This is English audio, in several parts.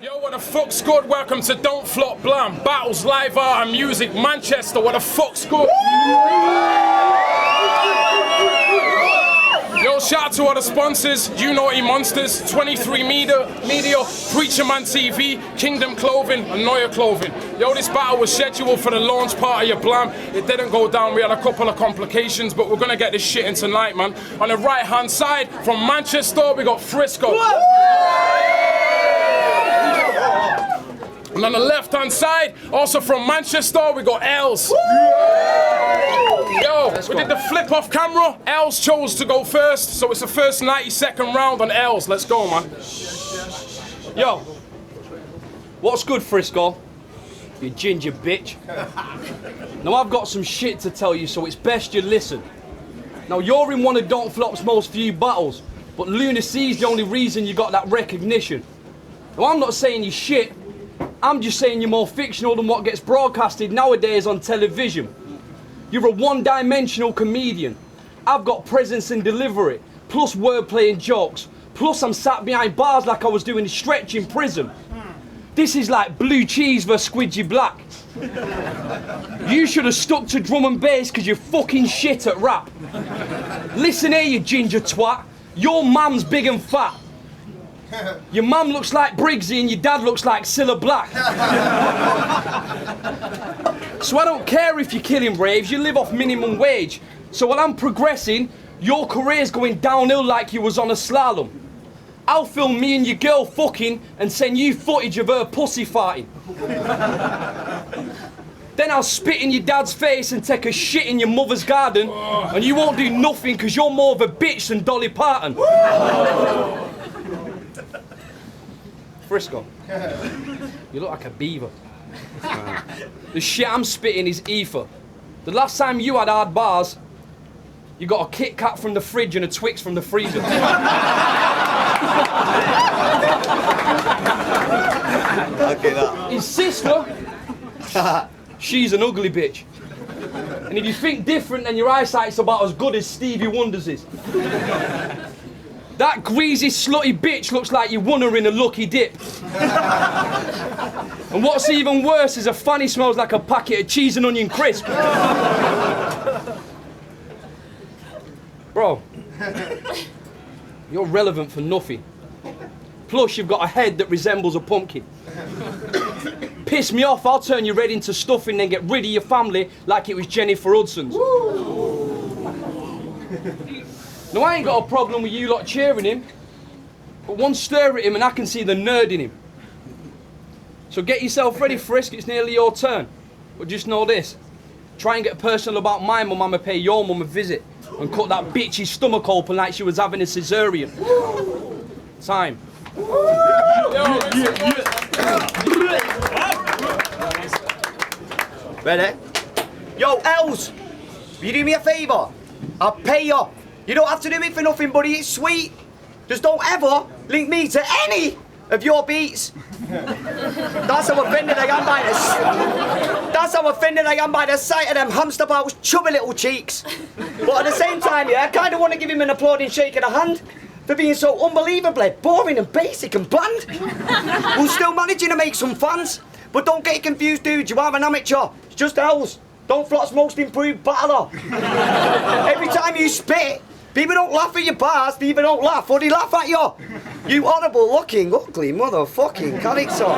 Yo, what the fuck's good? Welcome to Don't Flop Blam. Battles, live art and music, Manchester. What the fuck's good? Yo, shout out to all the sponsors, You Naughty Monsters, 23 Media, Preacher Man TV, Kingdom Clothing, and Neuer Clothing. Yo, this battle was scheduled for the launch party of Blam. It didn't go down. We had a couple of complications, but we're gonna get this shit in tonight, man. On the right-hand side, from Manchester, we got FRISKO. And on the left-hand side, also from Manchester, we got ELZ. Yo, we did the flip off camera. ELZ chose to go first, so it's the first 90-second round on ELZ. Let's go, man. Yo, what's good, FRISKO? You ginger bitch. Now I've got some shit to tell you, so it's best you listen. Now you're in one of Don't Flop's most viewed battles, but lunacy's the only reason you got that recognition. Now I'm not saying you shit. I'm just saying you're more fictional than what gets broadcasted nowadays on television. You're a one-dimensional comedian. I've got presence and delivery, plus wordplay and jokes, plus I'm sat behind bars like I was doing a stretch in prison. This is like blue cheese versus squidgy black. You should have stuck to drum and bass because you're fucking shit at rap. Listen here, you ginger twat. Your mum's big and fat. Your mum looks like Briggsy and your dad looks like Cilla Black. So I don't care if you're killing raves, you live off minimum wage. So while I'm progressing, your career's going downhill like you was on a slalom. I'll film me and your girl fucking and send you footage of her pussy farting. Then I'll spit in your dad's face and take a shit in your mother's garden, and you won't do nothing because you're more of a bitch than Dolly Parton. FRISKO, you look like a beaver. The shit I'm spitting is ether. The last time you had hard bars, you got a Kit Kat from the fridge and a Twix from the freezer. Okay, that. His sister, she's an ugly bitch. And if you think different, then your eyesight's about as good as Stevie Wonder's is. That greasy, slutty bitch looks like you won her in a lucky dip. And what's even worse is her fanny smells like a packet of cheese and onion crisp. Bro, you're relevant for nothing. Plus, you've got a head that resembles a pumpkin. Piss me off, I'll turn your head into stuffing, then get rid of your family like it was Jennifer Hudson's. Now, I ain't got a problem with you lot cheering him, but one stir at him and I can see the nerd in him. So get yourself ready, Frisk, it's nearly your turn. But just know this, try and get personal about my mum, I'ma pay your mum a visit and cut that bitch's stomach open like she was having a cesarean. Time. Ready? Yo, ELZ, will you do me a favour? I'll pay you. You don't have to do it for nothing, buddy. It's sweet. Just don't ever link me to any of your beats. That's how offended I am by this. That's how offended I am by the sight of them hamster balls, chubby little cheeks. But at the same time, yeah, I kind of want to give him an applauding shake of the hand for being so unbelievably boring and basic and bland. We're still managing to make some fans. But don't get confused, dude. You are an amateur. It's just ELZ. Don't Flop's most improved battler. Every time you spit, people don't laugh at your bars, they even don't laugh, or they laugh at you. You horrible looking, ugly motherfucking character.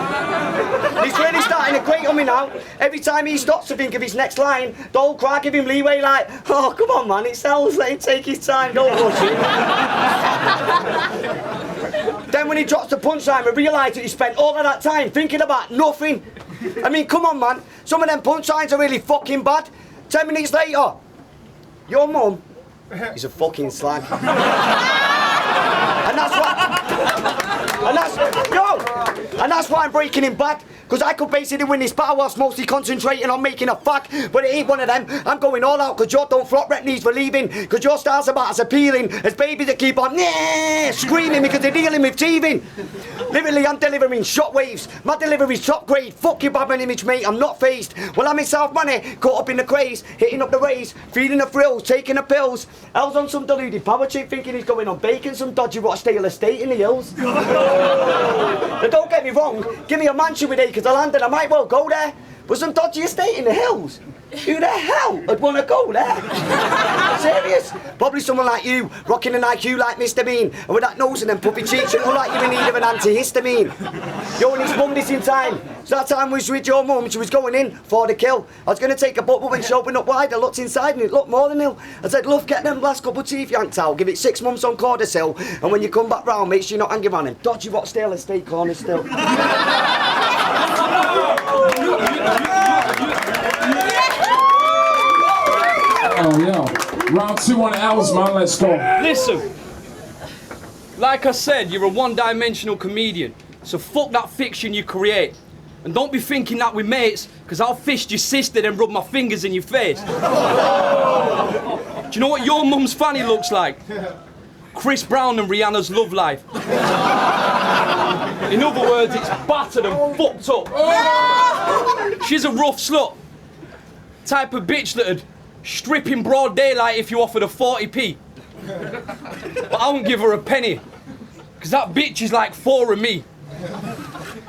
He's really starting to grate on me now. Every time he stops to think of his next line, the whole crowd give him leeway like, oh, come on, man, it's ELZ, let him take his time, don't rush it. Then when he drops the punchline, we realise that he spent all of that time thinking about nothing. I mean, come on, man, some of them punchlines are really fucking bad. 10 minutes later, your mum is a fucking slag. And that's why I'm breaking him bad, because I could basically win this battle whilst mostly concentrating on making a fuck, but it ain't one of them. I'm going all out because your Don't Flop rep needs for leaving, because your style's about as appealing as babies that keep on screaming because they're dealing with teething. Literally, I'm delivering shockwaves. My delivery's top grade. Fuck your bad man image, mate. I'm not phased. Well, I'm in South Money, caught up in the craze, hitting up the rays, feeding the thrills, taking the pills. I was on some deluded power trip thinking he's going on bacon, some dodgy Rochdale estate in the hills. Now, don't get me wrong, give me a mansion with acres of land and I might well go there. But some dodgy estate in the hills? Who the hell would want to go there? Serious? Probably someone like you, rocking an IQ like Mr. Bean, and with that nose and them puppy cheeks, you look like you're in need of an antihistamine. Yo, and his mum missing time. So that time we was with your mum, she was going in for the kill. I was going to take a book, but when she opened up wide, I looked inside and it looked more than ill. I said, love, get them last couple of teeth yanked out, give it 6 months on Cordyceil, and when you come back round, make sure you're not hanging around him. Dodgy Rochdale estate corner still. Oh, yeah. Round 2 on L's, man. Let's go. Listen, like I said, you're a one-dimensional comedian, so fuck that fiction you create. And don't be thinking that we're mates, because I'll fist your sister and rub my fingers in your face. Do you know what your mum's fanny looks like? Chris Brown and Rihanna's love life. In other words, it's battered and fucked up. She's a rough slut. Type of bitch that'd strip in broad daylight if you offered her 40p. But I won't give her a penny, because that bitch is like 4 of me.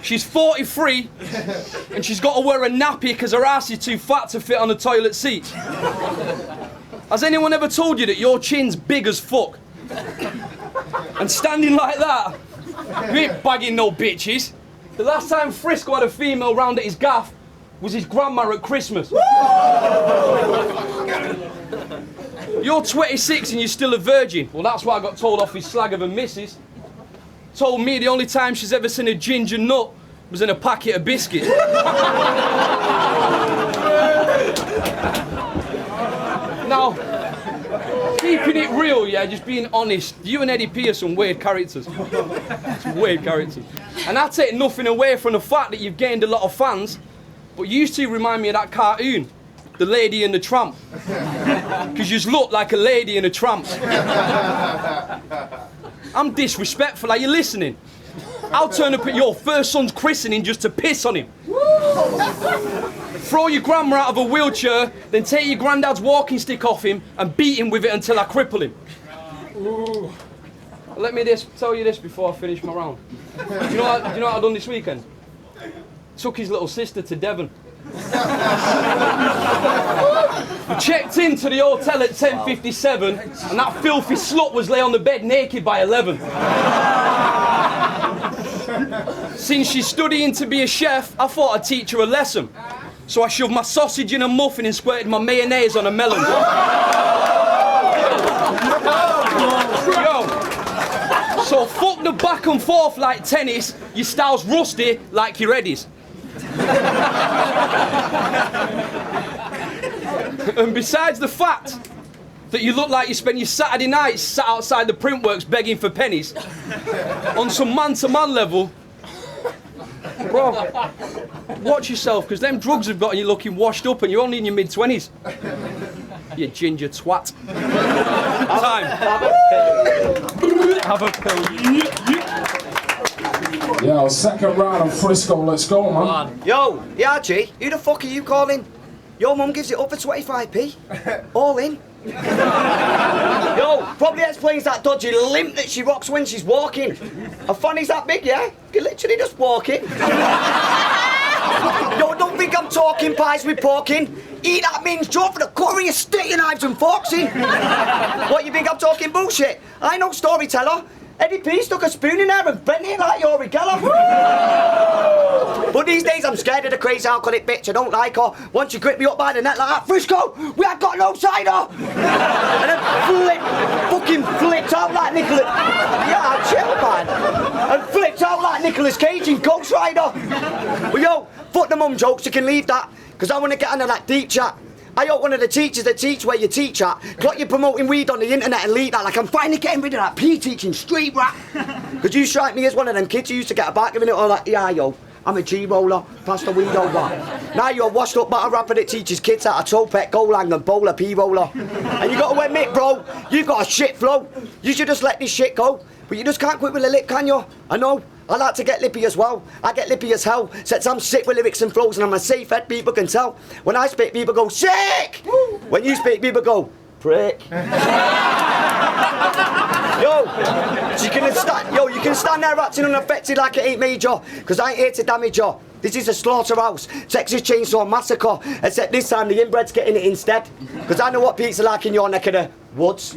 She's 43, and she's got to wear a nappy because her ass is too fat to fit on a toilet seat. Has anyone ever told you that your chin's big as fuck? And standing like that, you ain't bagging no bitches. The last time FRISKO had a female round at his gaff was his grandma at Christmas. You're 26 and you're still a virgin. Well, that's what I got told off his slag of a missus. Told me the only time she's ever seen a ginger nut was in a packet of biscuits. Now, keeping it real, yeah, just being honest, you and Eddie P are some weird characters. Some weird characters. And I take nothing away from the fact that you've gained a lot of fans, but you used to remind me of that cartoon, The Lady and the Tramp. Because you just look like a lady and a tramp. I'm disrespectful, are you listening? I'll turn up at your first son's christening just to piss on him. Throw your grandma out of a wheelchair, then take your granddad's walking stick off him and beat him with it until I cripple him. Ooh. Let me tell you this before I finish my round. Do you know what I done this weekend? Took his little sister to Devon. We checked into the hotel at 10:57 and that filthy slut was lay on the bed naked by 11. Since she's studying to be a chef, I thought I'd teach her a lesson. So I shoved my sausage in a muffin and squirted my mayonnaise on a melon. Yo, so fuck the back and forth like tennis, your style's rusty like your Eddie's. And besides the fact that you look like you spend your Saturday nights sat outside the Printworks begging for pennies, on some man-to-man level, bro, watch yourself, because them drugs have got you looking washed up and you're only in your mid-20s. You ginger twat. Time. Have a pill. Yo, second round of FRISKO, let's go, man. Yo, yeah, G, who the fuck are you calling? Your mum gives it up for 25p. All in. Yo, probably explains that dodgy limp that she rocks when she's walking. Her fanny's that big, yeah? You can literally just walk it. Yo, don't think I'm talking pies with pork in. Eat that mince jaw for the curry, stick your knives and forks in. What, you think I'm talking bullshit? I know storyteller. Eddie P stuck a spoon in there and bent it like Yori Geller. But these days I'm scared of the crazy alcoholic bitch. I don't like her. Once you grip me up by the neck like that, FRISKO, we ain't got no cider. And then fucking flipped out like Nicolas. Yeah, chill, man. And flipped out like Nicolas Cage in Ghost Rider. But yo, fuck the mum jokes, you can leave that. Because I want to get into that deep chat. I hope one of the teachers that teach where you teach at, clock you promoting weed on the internet and leak that, like I'm finally getting rid of that PE teaching street rap. Because you strike me as one of them kids who used to get a back giving it all like, yeah, yo, I'm a G-roller, pass the weed over. Now you're a washed up battle rapper that teaches kids how to toe-pet, goal-lang and bowl a P-roller. And you got to admit, bro, you've got a shit flow. You should just let this shit go. But you just can't quit with a lip, can you? I know. I like to get lippy as well. I get lippy as hell. Since I'm sick with lyrics and flows and I'm a safe head, people can tell. When I speak, people go, sick! When you speak, people go, prick. Yo, so you can stand there acting unaffected like it ain't major, because I ain't here to damage you. This is a slaughterhouse, Texas Chainsaw Massacre, except this time the inbred's getting it instead. Because I know what pizza like in your neck of the woods.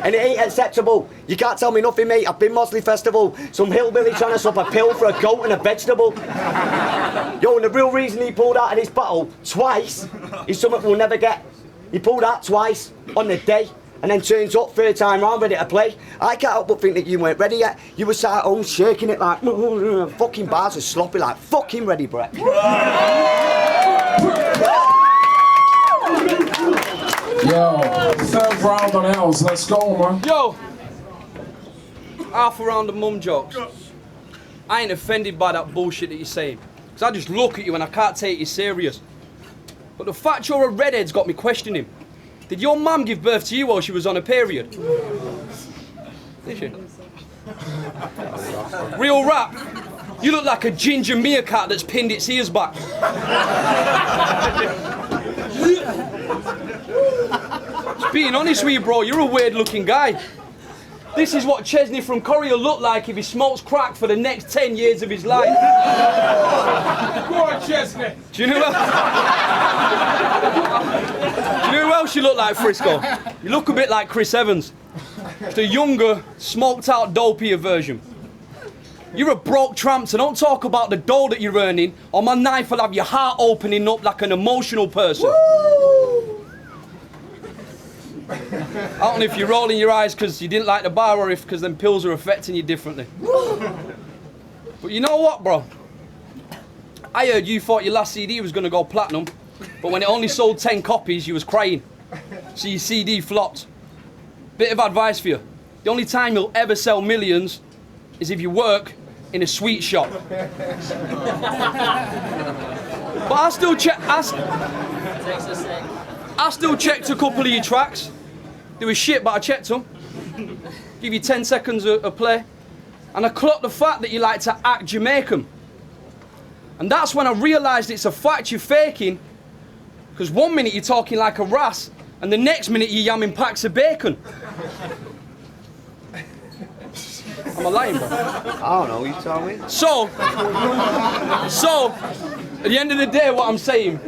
And it ain't acceptable. You can't tell me nothing, mate. I've been Mosley Festival, some hillbilly trying to swap a pill for a goat and a vegetable. Yo, and the real reason he pulled out of this battle twice is something we'll never get. He pulled out twice on the day and then turns up third time round ready to play. I can't help but think that you weren't ready yet. You were sat at home shaking it like, fucking bars are sloppy like fucking ready, Brett. Yo, third round on ELZ, let's go, man. Yo, half a round of mum jokes. I ain't offended by that bullshit that you're saying, because I just look at you and I can't take you serious. But the fact you're a redhead's got me questioning. Did your mum give birth to you while she was on a period? Did she? Real rap, you look like a ginger meerkat that's pinned its ears back. Just being honest with you, bro, you're a weird looking guy. This is what Chesney from Corrie will look like if he smokes crack for the next 10 years of his life. Go on, Chesney. Do you know who else you look like, Frisco? You look a bit like Chris Evans. Just a younger, smoked out, dopier version. You're a broke tramp, so don't talk about the dough that you're earning, or my knife will have your heart opening up like an emotional person. I don't know if you're rolling your eyes because you didn't like the bar or if because them pills are affecting you differently. But you know what, bro? I heard you thought your last CD was going to go platinum, but when it only sold 10 copies, you was crying. So your CD flopped. Bit of advice for you. The only time you'll ever sell millions is if you work in a sweet shop. But I still checked a couple of your tracks. They were shit, but I checked them. Give you 10 seconds of play. And I clocked the fact that you like to act Jamaican. And that's when I realised it's a fact you're faking. Because 1 minute you're talking like a ras, and the next minute you're yamming packs of bacon. Am I lying, bro? I don't know, you tell me. So, at the end of the day, what I'm saying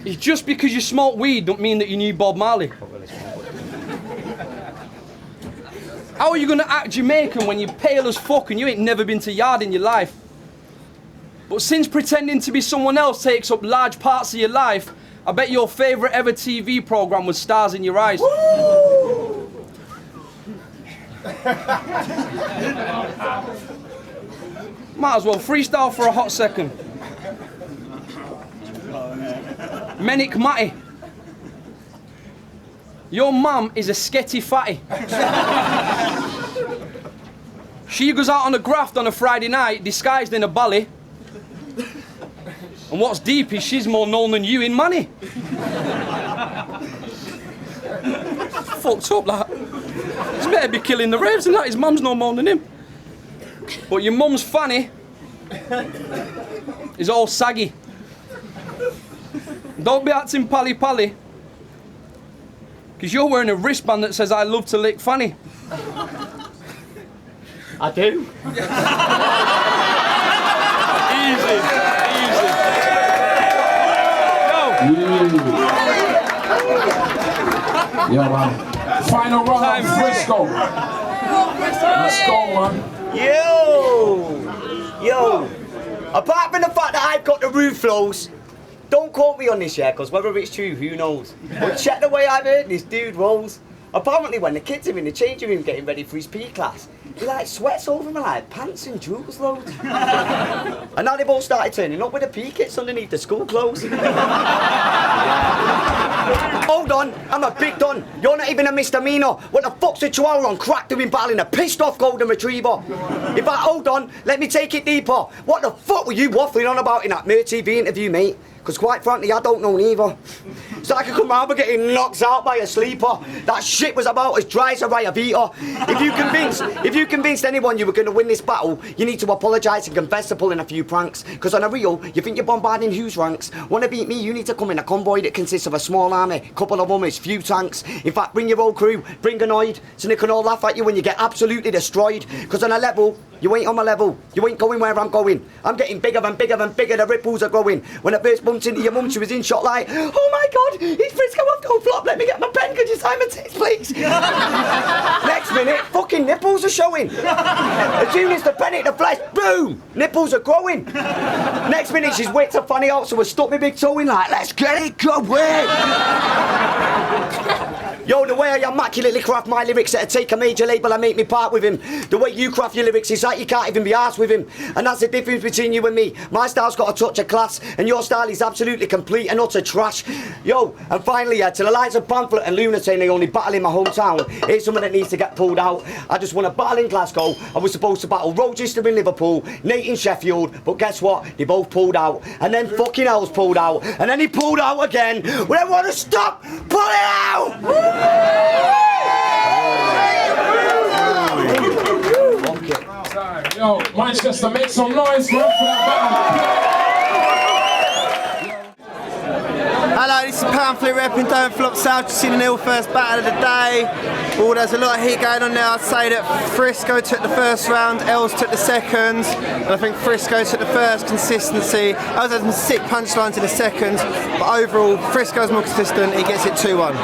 is just because you smoke weed don't mean that you knew Bob Marley. How are you going to act Jamaican when you're pale as fuck and you ain't never been to yard in your life? But since pretending to be someone else takes up large parts of your life, I bet your favourite ever TV programme was Stars in Your Eyes. Might as well freestyle for a hot second. Menik Matty. Your mum is a sketty fatty. She goes out on a graft on a Friday night, disguised in a bally. And what's deep is she's more known than you in money. Fucked up, that. He's better be killing the raves than that. His mum's no more than him. But your mum's fanny is all saggy. Don't be acting pally-pally, because you're wearing a wristband that says I love to lick fanny. I do. Yo, man. Final round, Frisco. Let's go, man. Yo. Apart from the fact that I've got the roof flows, don't quote me on this yet, because whether it's true, who knows. But check the way I've heard this dude rolls. Apparently when the kids are in the changing room getting ready for his PE class, he like sweats over them like pants and jewels loads. And now they've all started turning up with the PE kits underneath the school clothes. Hold on, I'm a big don. You're not even a misdemeanor. What the fuck's a chihuahua on crack doing battling a pissed off golden retriever? In fact, hold on, let me take it deeper. What the fuck were you waffling on about in that Mer TV interview, mate? Because quite frankly, I don't know neither. It's like I come round for getting knocked out by a sleeper. That shit was about as dry as a Rayavita. If you convinced anyone you were going to win this battle, you need to apologise and confess to pulling a few pranks. Because on a real, you think you're bombarding whose ranks? Want to beat me, you need to come in a convoy that consists of a small army, couple of hummers, few tanks. In fact, bring your whole crew, bring a Noid, so they can all laugh at you when you get absolutely destroyed. Because on a level, you ain't on my level. You ain't going where I'm going. I'm getting bigger and bigger and bigger. The ripples are growing. When I first bumped into your mum, she was in shock like, oh my God, he's Frisco off Don't Flop. Let me get my pen. Could you sign my tits, please? Next minute, fucking nipples are showing. As soon as the pen hit the flesh, boom, nipples are growing. Next minute, she's whipped her funny out, so I stuck my big toe in like, let's get it going. Yo, the way I immaculately craft my lyrics that'll take a major label and make me part with him. The way you craft your lyrics is like you can't even be arsed with him. And that's the difference between you and me. My style's got a touch of class, and your style is absolutely complete and utter trash. Yo, and finally, to the likes of Pamphlet and Luna saying they only battle in my hometown, here's someone that needs to get pulled out. I just won a battle in Glasgow. I was supposed to battle Rochester in Liverpool, Nate in Sheffield, but guess what? They both pulled out. And then fucking Els pulled out. And then he pulled out again. We don't want to stop. Pull it out! Yo, Manchester, make some noise, man, for that battle. Hello, this is Pamphlet repping Don't Flop South. Just seen the nil first battle of the day. Oh, there's a lot of heat going on now. I'd say that Frisco took the first round, Els took the second, and I think Frisco took the first consistency. Els had some sick punchlines in the second, but overall, Frisco's more consistent. He gets it 2-1.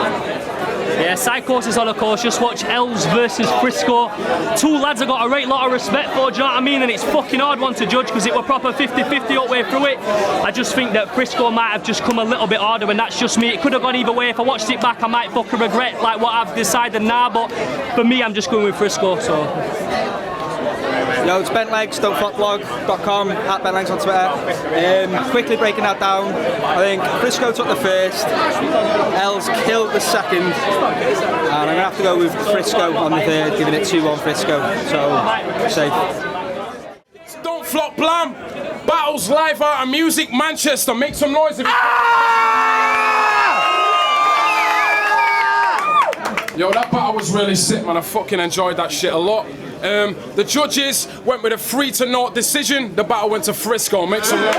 Yeah, Psychosis on, of course. Just watch Els versus Frisco. Two lads I got a right lot of respect for, do you know what I mean? And it's fucking hard one to judge because it were proper 50-50 up way through it. I just think that Frisco might have just come a little bit harder, and that's just me. It could have gone either way. If I watched it back, I might fucking regret like what I've decided now, but for me, I'm just going with Frisco, so. Yo, it's bentlegs.flopblog.com, at bentlegs on Twitter. Quickly breaking that down, I think Frisco took the first, Els killed the second, and I'm going to have to go with Frisco on the third, giving it 2-1 Frisco, so safe. Don't Flop Blam. Battles live out of Music Manchester. Make some noise if you Yo, that battle was really sick, man. I fucking enjoyed that shit a lot. The judges went with a 3-0 decision. The battle went to Frisco. Make some noise.